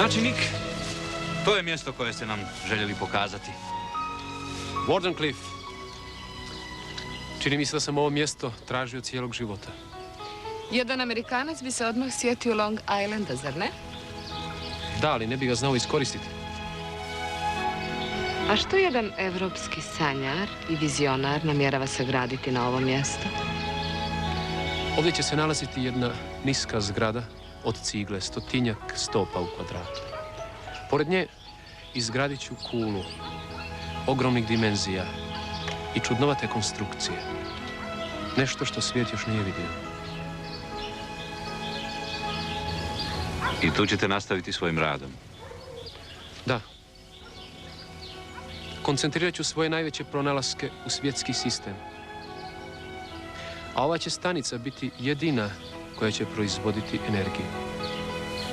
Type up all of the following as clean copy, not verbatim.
Znači, Nick, to je mjesto koje ste nam željeli pokazati. Wardenclyffe. Čini mi se da sam ovo mjesto tražio cijelog života. Jedan Amerikanac bi se odmah sjetio Long Islanda, zar ne? Da, ali ne bi ga znao iskoristiti. A što jedan evropski sanjar i vizionar namjerava sagraditi na ovom mjestu? Ovdje će se nalaziti jedna niska zgrada od cigle, 100 stopa u kvadratu. Pored nje izgradit ću kulu ogromnih dimenzija i čudnovate konstrukcije. Nešto što svijet još nije vidio. I tu ćete nastaviti svojim radom? Da. Koncentrirat ću svoje najveće pronalaske u svjetski sistem. A ova će stanica biti jedina koja će proizvoditi energiju.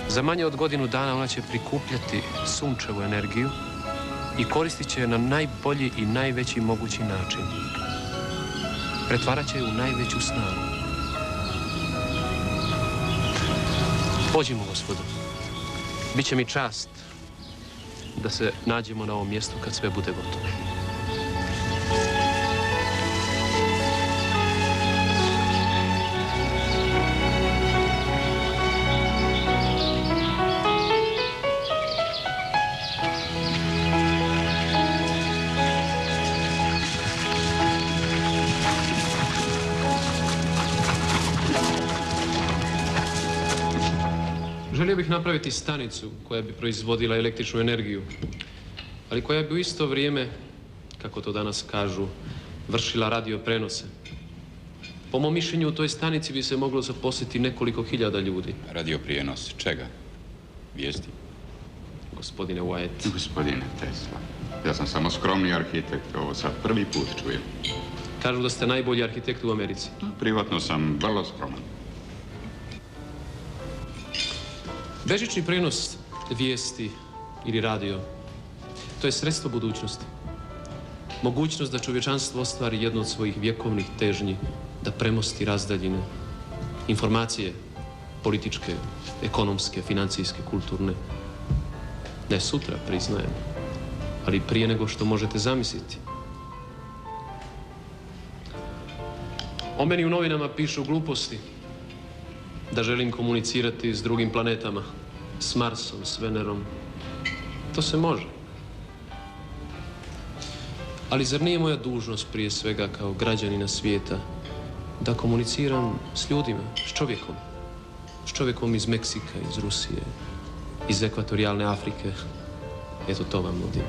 Za manje od godinu dana ona će prikupljati sunčevu energiju i koristit će je na najbolji i najveći mogući način. Pretvarat će je u najveću snagu. Pođimo, gospodo. Biće mi čast da se nađemo na ovom mjestu kad sve bude gotovo. Želio bih napraviti stanicu koja bi proizvodila električnu energiju, ali koja bi u isto vrijeme, kako to danas kažu, vršila radio prenose. Po mom mišljenju, u toj stanici bi se moglo zaposliti nekoliko hiljada ljudi. Radio prijenos čega? Vijesti? Gospodine Wyatt. Gospodine Tesla, ja sam samo skromni arhitekt, ovo sad prvi put čujem. Kažu da ste najbolji arhitekt u Americi. Privatno sam vrlo skroman. Bežični prenos vijesti ili radio, to je sredstvo budućnosti. Mogućnost da čovječanstvo ostvari jednu od svojih vjekovnih težnji, da premosti razdaljine. Informacije, političke, ekonomske, financijske, kulturne. Ne sutra, priznajem, ali prije nego što možete zamisliti. O meni u novinama pišu gluposti. Da želim komunicirati s drugim planetama, s Marsom, s Venerom. To se može. Ali zar nije moja dužnost prije svega kao građanina svijeta da komuniciram s ljudima, s čovjekom? S čovjekom iz Meksika, iz Rusije, iz ekvatorijalne Afrike. Eto, to vam nudim.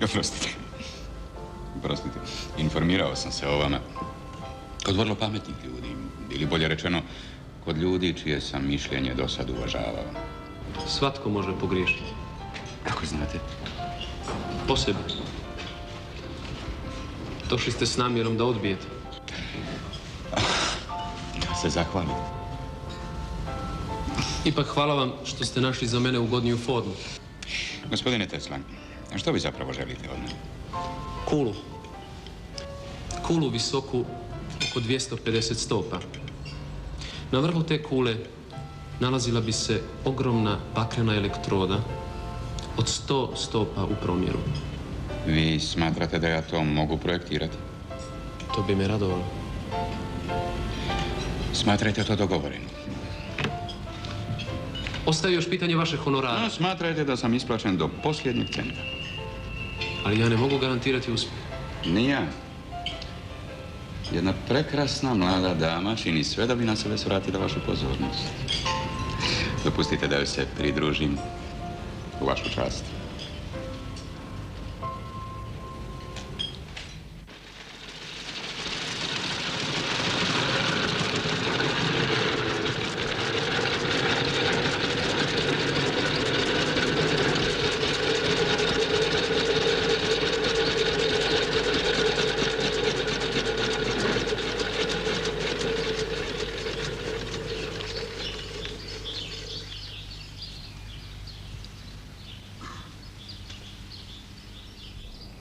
Oprostite. Informirao sam se o vama kod vrlo pametnih ljudi. Ili bolje rečeno, kod ljudi čije sam mišljenje do sad uvažavao. Svatko može pogriješiti. Kako znate? Po sebi. Došli ste s namjerom da odbijete. Da se zahvalim. Ipak hvala vam što ste našli za mene ugodniju formu. Gospodine Tesla, što vi zapravo želite od mene? Kulu. Kulu visoku oko 250 stopa. Na vrhu te kule nalazila bi se ogromna bakrena elektroda od 100 stopa u promjeru. Vi smatrate da ja to mogu projektirati? To bi me radovalo. Smatrajte to dogovoreno. Ostaje još pitanje vaše honorara. No, smatrajte da sam isplaćen do posljednjeg centa. Ali ja ne mogu garantirati uspjeh. Ni ja. Jedna prekrasna mlada dama čini sve da bi na sebe svratila vašu pozornost. Dopustite da joj se pridružim u vašu čast.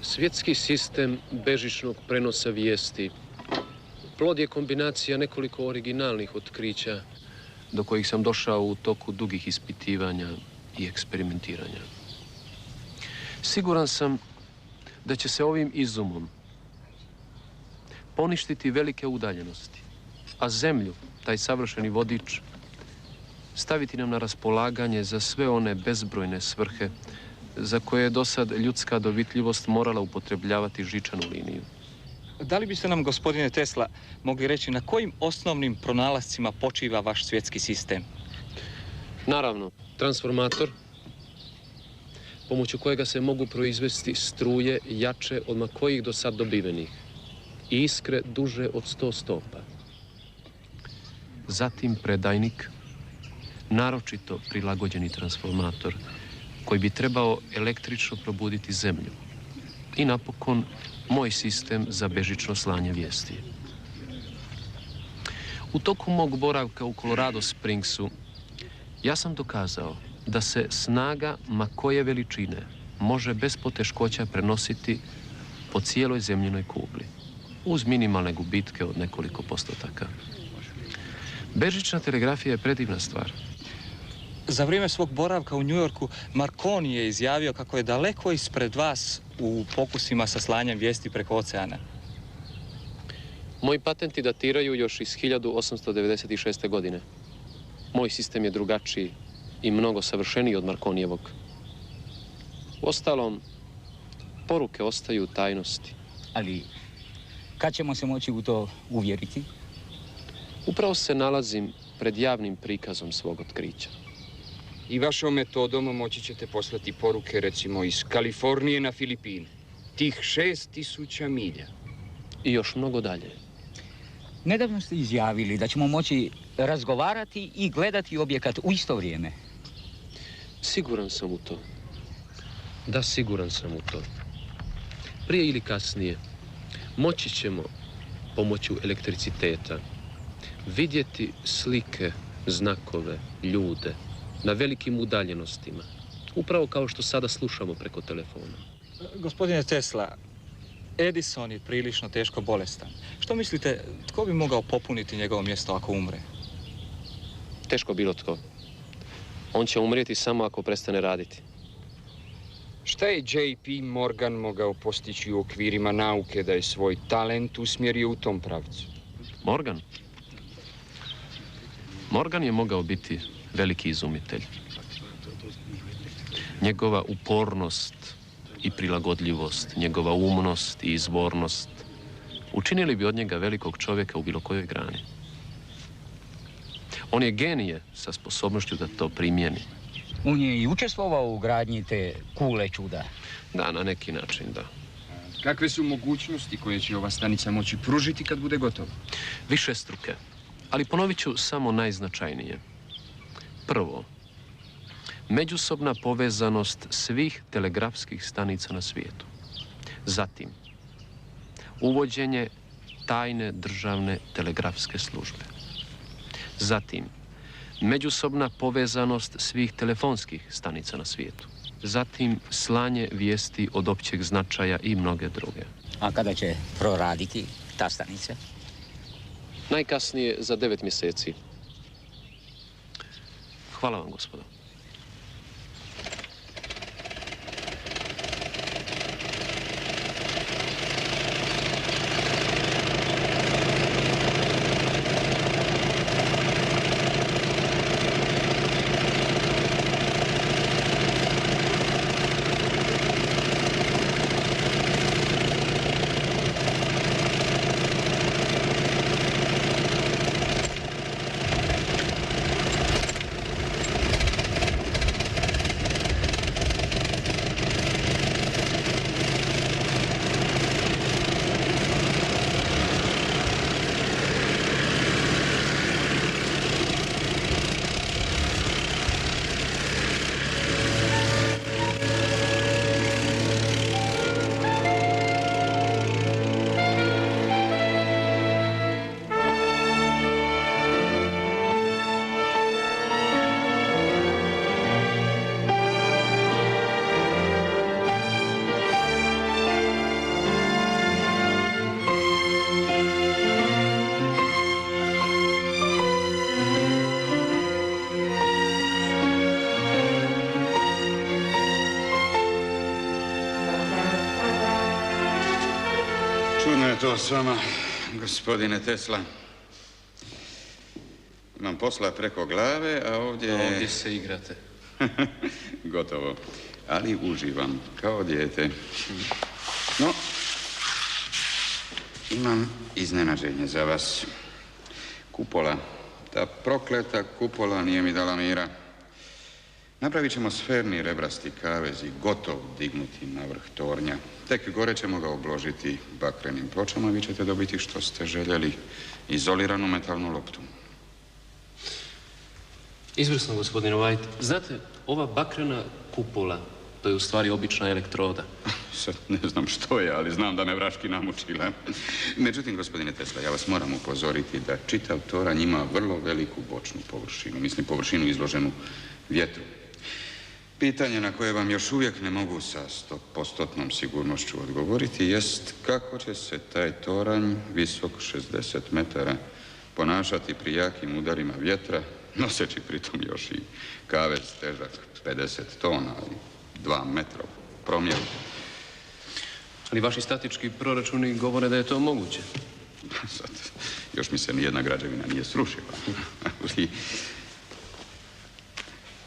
Svjetski sistem bežičnog prenosa vijesti plod je kombinacija nekoliko originalnih otkrića do kojih sam došao u toku dugih ispitivanja i eksperimentiranja. Siguran sam da će se ovim izumom poništiti velike udaljenosti, a zemlju, taj savršeni vodič, staviti nam na raspolaganje za sve one bezbrojne svrhe za koje je do sad ljudska dovitljivost morala upotrebljavati žičanu liniju. Da li biste nam, gospodine Tesla, mogli reći na kojim osnovnim pronalascima počiva vaš svjetski sistem? Naravno, transformator, pomoću kojega se mogu proizvesti struje jače od ma kojih do sad dobivenih i iskre duže od 100 stopa. Zatim predajnik, naročito prilagođeni transformator, koji bi trebao električno probuditi zemlju. I napokon, moj sistem za bežično slanje vijesti. U toku mog boravka u Colorado Springsu, ja sam dokazao da se snaga ma koje veličine može bez poteškoća prenositi po cijeloj zemljinoj kugli, uz minimalne gubitke od nekoliko postotaka. Bežična telegrafija je predivna stvar. Za vrijeme svog boravka u Njujorku, Marconi je izjavio kako je daleko ispred vas u pokusima sa slanjem vijesti preko oceana. Moji patenti datiraju još iz 1896. godine. Moj sistem je drugačiji i mnogo savršeniji od Marconijevog. Uostalom, poruke ostaju u tajnosti. Ali kad ćemo se moći u to uvjeriti? Upravo se nalazim pred javnim prikazom svog otkrića. I vašom metodom moći ćete poslati poruke, recimo, iz Kalifornije na Filipine. Tih 6000 milja. I još mnogo dalje. Nedavno ste izjavili da ćemo moći razgovarati i gledati objekat u isto vrijeme. Siguran sam u to. Da, siguran sam u to. Prije ili kasnije moći ćemo pomoću elektriciteta vidjeti slike, znakove, ljude na velikim udaljenostima. Upravo kao što sada slušamo preko telefona. Gospodine Tesla, Edison je prilično teško bolestan. Što mislite, tko bi mogao popuniti njegovo mjesto ako umre? Teško bilo tko. On će umrijeti samo ako prestane raditi. Šta je J.P. Morgan mogao postići u okvirima nauke da je svoj talent usmjerio u tom pravcu? Morgan? Morgan je mogao biti veliki izumitelj. Njegova upornost i prilagodljivost, njegova umnost i izvornost učinili bi od njega velikog čovjeka u bilo kojoj grani. On je genije sa sposobnošću da to primijeni. On je i učestvovao u gradnji te kule čuda. Da, na neki način, da. Kakve su mogućnosti koje će ova stanica moći pružiti kad bude gotova? Višestruke, ali ponovit ću samo najznačajnije. Prvo, međusobna povezanost svih telegrafskih stanica na svijetu. Zatim, uvođenje tajne državne telegrafske službe. Zatim, međusobna povezanost svih telefonskih stanica na svijetu. Zatim, slanje vijesti od općeg značaja i mnoge druge. A kada će proraditi ta stanica? Najkasnije za 9 mjeseci. Hvala vam, gospodo. je to s vama, gospodine Tesla? Imam posla preko glave, a ovdje... Ovdje se igrate. Gotovo. Ali uživam, kao dijete. No, imam iznenađenje za vas. Kupola. Ta prokleta kupola nije mi dala mira. Napravit ćemo sferni rebrasti kavez i gotov dignuti na vrh tornja. Tek gore ćemo ga obložiti bakrenim pločama. Vi ćete dobiti što ste željeli. Izoliranu metalnu loptu. Izvrsno, gospodine White. Znate, ova bakrena kupola, to je u stvari obična elektroda. Sad ne znam što je, ali znam da me vraški namučila. Međutim, gospodine Tesla, ja vas moram upozoriti da čitav toranj ima vrlo veliku bočnu površinu. Mislim, površinu izloženu vjetru. Pitanje na koje vam još uvijek ne mogu sa 100% sigurnošću odgovoriti jest kako će se taj toranj, visok 60 metara, ponašati pri jakim udarima vjetra, noseći pritom još i kavez težak 50 tona i 2 metra u promjeru. Ali vaši statički proračuni govore da je to moguće. Sad, još mi se nijedna građevina nije srušila. Ali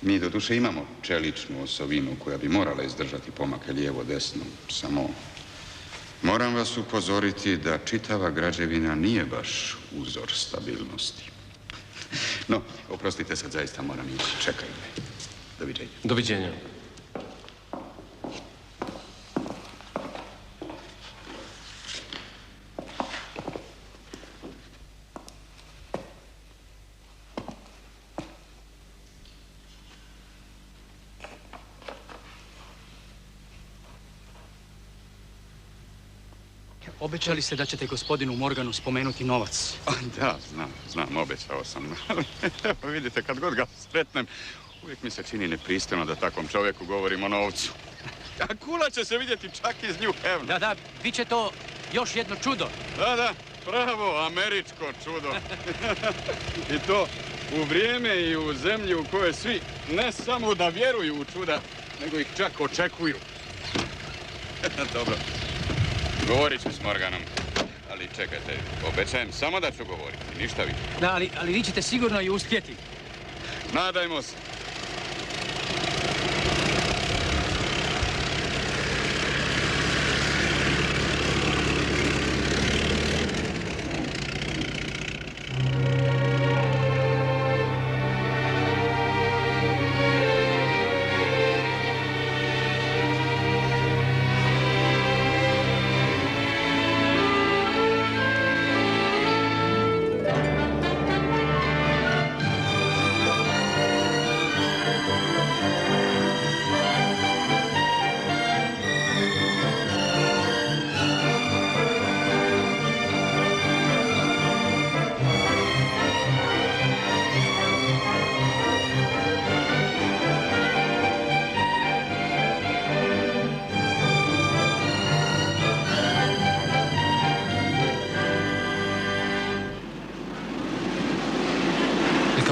mi doduše imamo čeličnu osovinu koja bi morala izdržati pomake lijevo-desno. Samo moram vas upozoriti da čitava građevina nije baš uzor stabilnosti. No, oprostite, sad zaista moram ići. Čekaj me. Doviđenja. Doviđenja. Obećali ste da ćete gospodinu Morganu spomenuti novac. Da, znam, obećao sam. Evo vidite, kad god ga sretnem, uvijek mi se čini nepristojno da takvom čovjeku govorim o novcu. A kula će se vidjeti čak iz New Havena. Da, bit će to još jedno čudo. Da, pravo američko čudo. I to u vrijeme i u zemlji u kojoj svi ne samo da vjeruju u čuda, nego ih čak očekuju. Dobro. Govorit ću s Morganom, ali čekajte, obećajem samo da ću govoriti, ništa više. Da, ali vi ćete sigurno i uspjeti. Nadajmo se.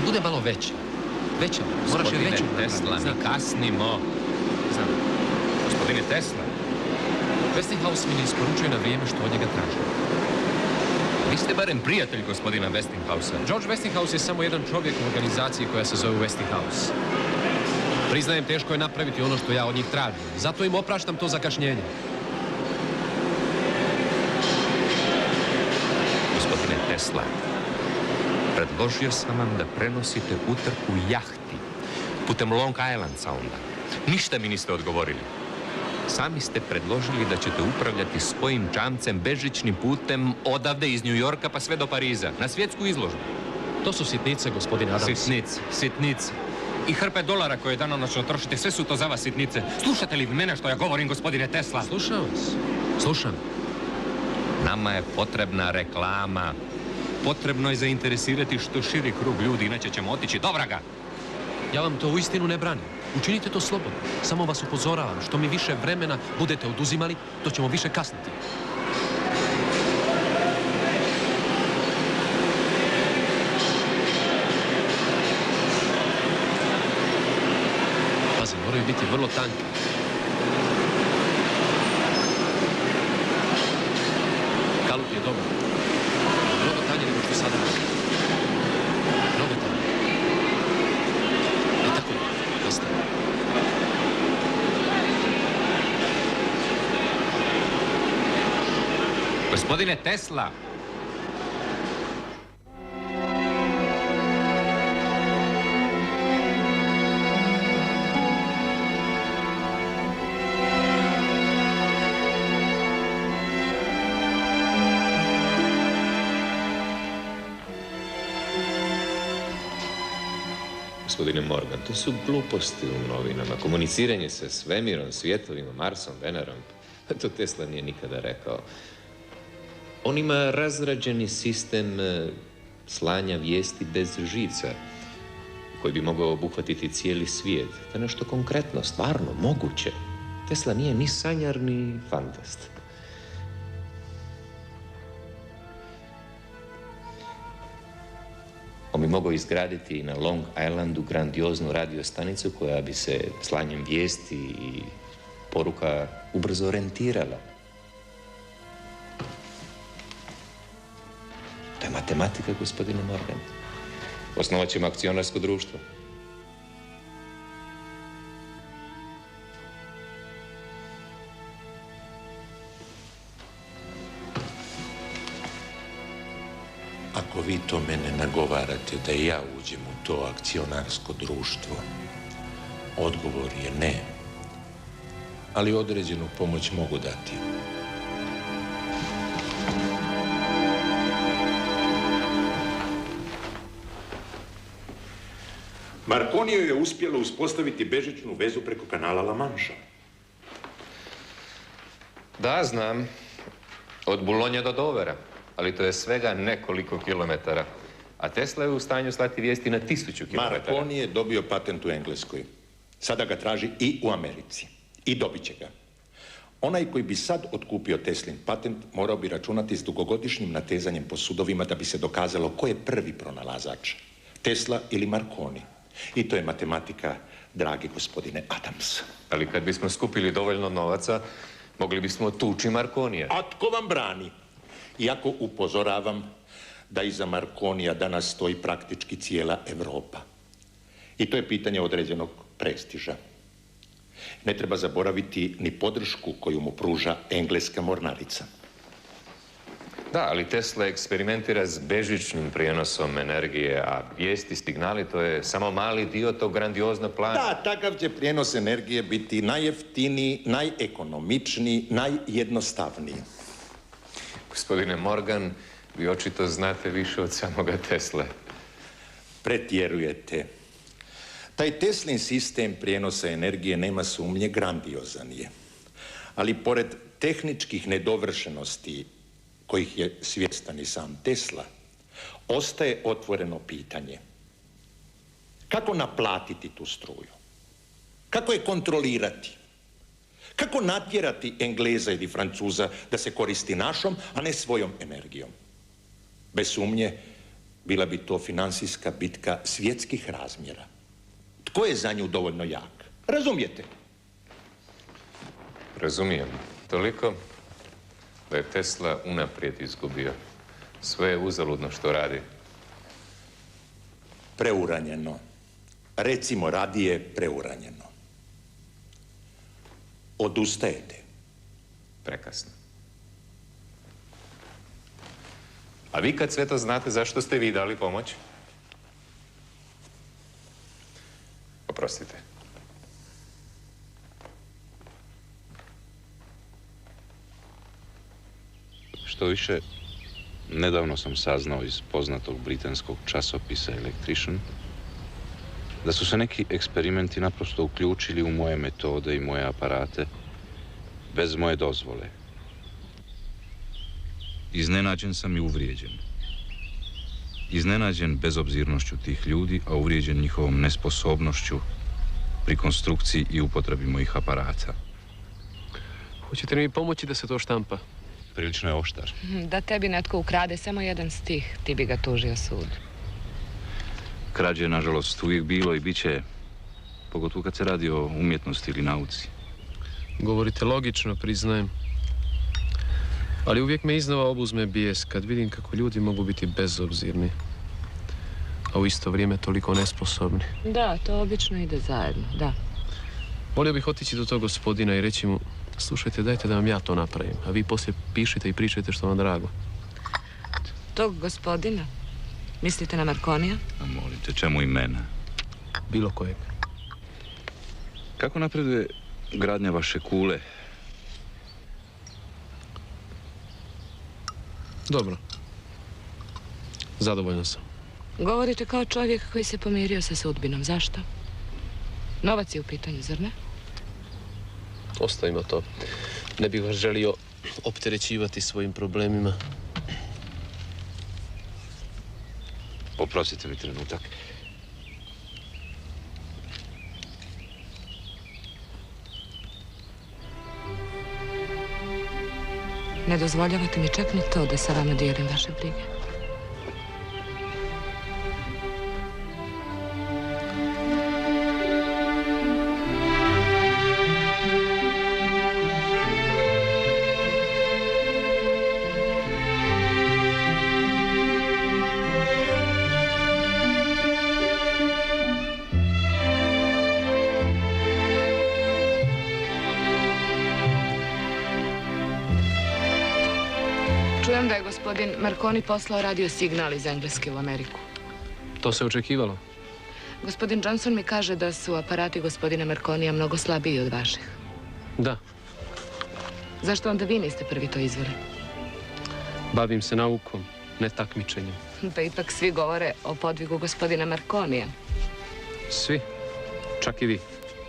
Bude malo veća. Moraš je veću. Gospodine Tesla, mi kasnimo. Znam. Gospodine Tesla. Westinghouse mi ne isporučuje na vrijeme što od njega tražim. Vi ste barem prijatelj gospodina Westinghousa. George Westinghouse je samo jedan čovjek u organizaciji koja se zove Westinghouse. Priznajem, teško je napraviti ono što ja od njih tražim. Zato im opraštam to zakašnjenje. Gospodine Tesla, predložio sam vam da prenosite utrku u jahti putem Long Island Sounda. Ništa mi niste odgovorili. Sami ste predložili da ćete upravljati svojim čamcem bežičnim putem odavde iz New Yorka pa sve do Pariza, na svjetsku izložbu. To su sitnice, gospodine Adams. Sitnice. I hrpe dolara koje danonoćno trošite, sve su to za vas sitnice. Slušate li mene što ja govorim, gospodine Tesla? Slušam vas. Slušam. Nama je potrebna reklama. Potrebno je zainteresirati što širi krug ljudi, inače ćemo otići do vraga. Ja vam to uistinu ne branim. Učinite to slobodno. Samo vas upozoravam, što mi više vremena budete oduzimali, to ćemo više kasniti. Pazi, moraju biti vrlo tanki. Kalup je Gospodine Tesla! Gospodine Morgan, to su gluposti u novinama. Komuniciranje sa svemirom, svjetovima, Marsom, Venerom. To Tesla nije nikada rekao. On ima razrađeni sistem slanja vijesti bez živca, koji bi mogao obuhvatiti cijeli svijet. To je nešto konkretno, stvarno, moguće. Tesla nije ni sanjar, ni fantast. On bi mogao izgraditi na Long Islandu grandioznu radiostanicu koja bi se slanjem vijesti i poruka ubrzo orijentirala. To je matematika, gospodine Morgan. Osnovat ćemo akcionarsko društvo. Ako vi to mene nagovarate da i ja uđem u to akcionarsko društvo, odgovor je ne. Ali određenu pomoć mogu dati. Markoniju je uspjelo uspostaviti bežičnu vezu preko kanala La Manša. Da, znam. Od Bulonja do Dovera. Ali to je svega nekoliko kilometara. A Tesla je u stanju slati vijesti na 1000 kilometara. Marconi je dobio patent u Engleskoj. Sada ga traži i u Americi. I dobit će ga. Onaj koji bi sad otkupio Teslin patent morao bi računati s dugogodišnjim natezanjem po sudovima da bi se dokazalo ko je prvi pronalazač. Tesla ili Marconi. I to je matematika, dragi gospodine Adams. Ali kad bismo skupili dovoljno novaca, mogli bismo tući Marconija. A tko vam brani? Iako upozoravam da iza Marconija danas stoji praktički cijela Europa. I to je pitanje određenog prestiža. Ne treba zaboraviti ni podršku koju mu pruža engleska mornarica. Da, ali Tesla eksperimentira s bežičnim prijenosom energije, a vijesti, signali, to je samo mali dio tog grandioznog plana. Da, takav će prijenos energije biti najjeftiniji, najekonomičniji, najjednostavniji. Gospodine Morgan, vi očito znate više od samoga Tesle. Pretjerujete. Taj Teslin sistem prijenosa energije nema sumnje grandiozan je. Ali pored tehničkih nedovršenosti kojih je svjestan i sam Tesla, ostaje otvoreno pitanje. Kako naplatiti tu struju? Kako je kontrolirati? Kako natjerati Engleza ili Francuza da se koristi našom, a ne svojom energijom? Bez sumnje, bila bi to financijska bitka svjetskih razmjera. Tko je za nju dovoljno jak? Razumijete? Razumijem. Toliko da je Tesla unaprijed izgubio. Sve je uzaludno što radi. Preuranjeno. Recimo radije preuranjeno. Odustajete. Prekasno. A vi kad sve to znate, zašto ste vi dali pomoć? Oprostite. Što više, nedavno sam saznao iz poznatog britanskog časopisa Electrician da su se neki eksperimenti naprosto uključili u moje metode i moje aparate bez moje dozvole. Iznenađen sam i uvrijeđen. Iznenađen bezobzirnošću tih ljudi, a uvrijeđen njihovom nesposobnošću pri konstrukciji i upotrebi mojih aparata. Hoćete li mi pomoći da se to štampa? Prilično je oštar. Da tebi netko ukrade samo jedan stih, ti bi ga tužio sudu. Krađe je, nažalost, uvijek bilo i bit će, pogotovo kad se radi o umjetnosti ili nauci. Govorite logično, priznajem. Ali uvijek me iznova obuzme bijes kad vidim kako ljudi mogu biti bezobzirni, a u isto vrijeme toliko nesposobni. Da, to obično ide zajedno, da. Volio bih otići do tog gospodina i reći mu Slušajte, dajte da vam ja to napravim, a vi poslije pišite i pričajte što vam drago. Tog gospodina? Mislite na Markonija? A molim te, čemu imena? Bilo kojeg. Kako napreduje gradnja vaše kule? Dobro. Zadovoljan sam. Govorite kao čovjek koji se pomirio sa sudbinom. Zašto? Novac je u pitanju, zar ne? Ostavimo to. Ne bih vas želio opterećivati svojim problemima. Oprostite mi trenutak. Ne dozvoljavate mi čak ni to da sa vama dijelim vaše brige. Čujem da je gospodin Marconi poslao radio signal iz Engleske u Ameriku. To se očekivalo. Gospodin Johnson mi kaže da su aparati gospodina Marconija mnogo slabiji od vaših. Da. Zašto onda vi niste prvi to izveli? Bavim se naukom, ne takmičenjem. Pa ipak svi govore o podvigu gospodina Marconija. Svi? Čak i vi?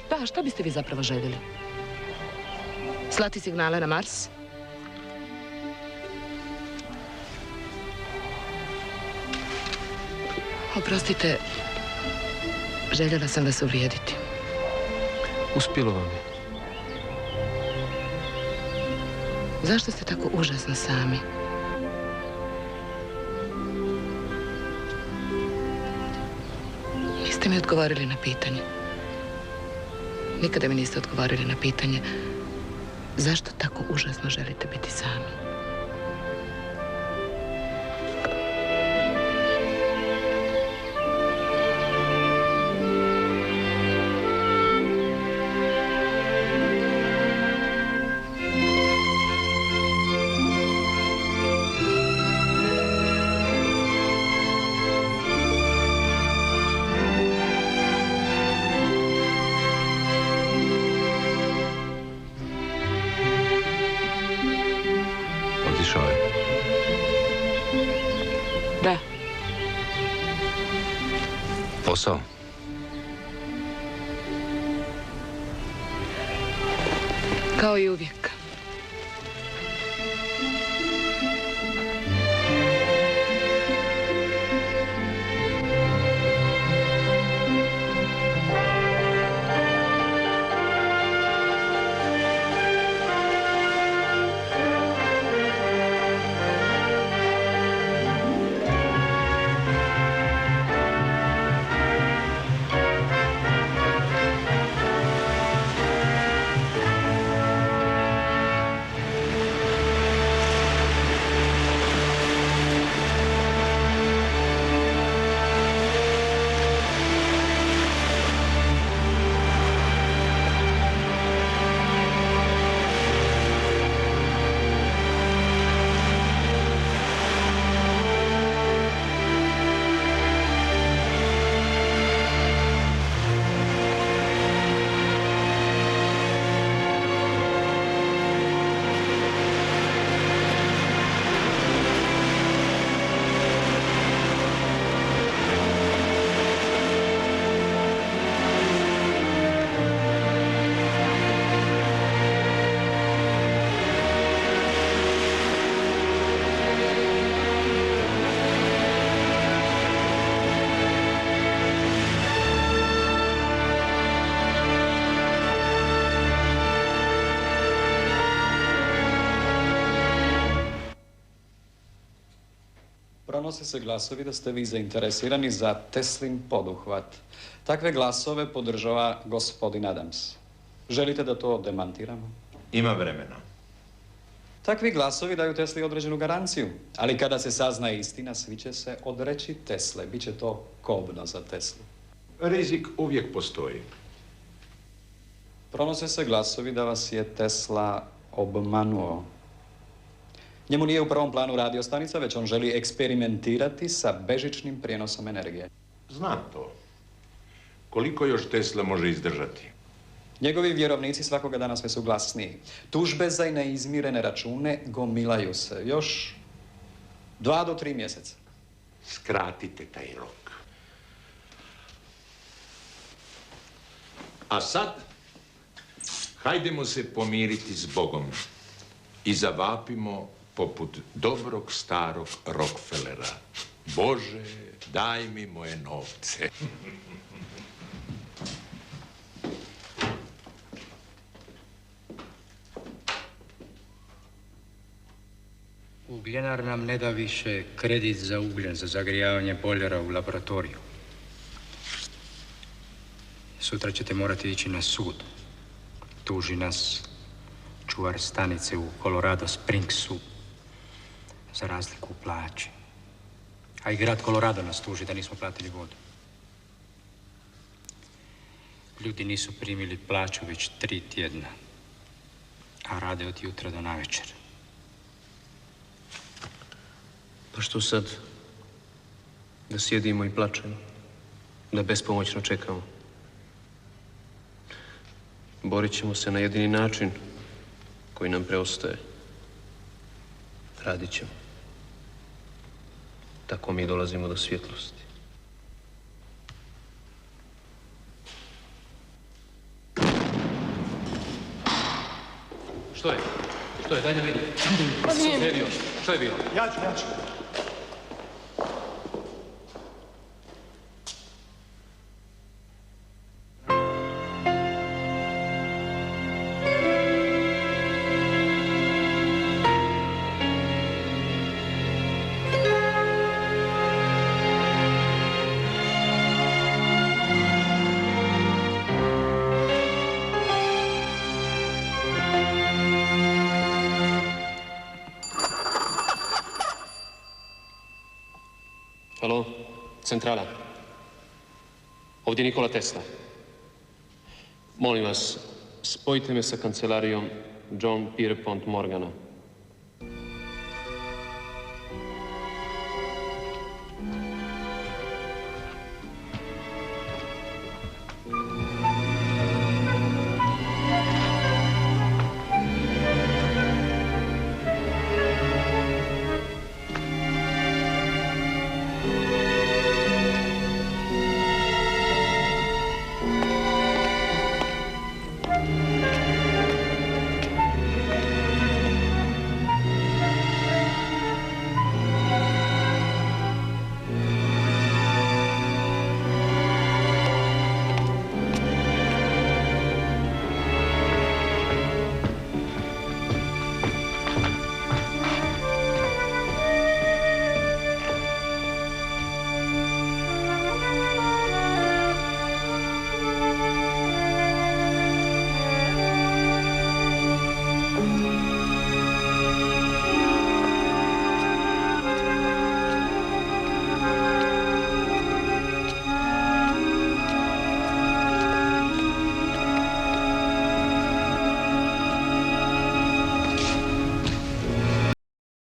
Da, što biste vi zapravo željeli? Slati signale na Mars? Oprostite, željela sam vas uvrijediti. Uspjelo vam je. Zašto ste tako užasno sami? Niste mi odgovorili na pitanje. Nikada mi niste odgovorili na pitanje zašto tako užasno želite biti sami. Da. Posao? Kao i uvijek. Pronose se glasovi da ste vi zainteresirani za Teslin poduhvat. Takve glasove podržava gospodin Adams. Želite da to demantiramo? Ima vremena. Takvi glasovi daju Tesli određenu garanciju, ali kada se sazna istina, svi će se odreći Tesle. Biće to kobno za Teslu. Rizik uvijek postoji. Pronose se glasovi da vas je Tesla obmanuo. Njemu nije u prvom planu radiostanica, već on želi eksperimentirati sa bežičnim prijenosom energije. Znam to. Koliko još Tesla može izdržati? Njegovi vjerovnici svakoga dana sve su glasniji. Tužbe za neizmirene račune gomilaju se. Još 2 do 3 mjeseca. Skratite taj rok. A sad, hajdemo se pomiriti s Bogom i zavapimo poput dobrog starog Rockefellera. Bože, daj mi moje novce. Ugljenar nam ne da više kredit za ugljen, za zagrijavanje bojlera u laboratoriju. Sutra ćete morati ići na sud. Tuži nas čuvar stanice u Colorado Springsu za razliku u plaći. A i grad Colorado nas tuži da nismo platili vodu. Ljudi nisu primili plaću već 3 tjedna, a rade od jutra do navečer. Pa što sad? Da sjedimo i plačemo? Da bespomoćno čekamo? Borit ćemo se na jedini način koji nam preostaje. Radit ćemo. Tako mi dolazimo do svjetlosti. Što je? Što je? Daj da vidim. Što je bilo? Ja ću. Halo, centrala. Ovdje Nikola Tesla. Molim vas, spojite me sa kancelarijom John Pierpont Morgana.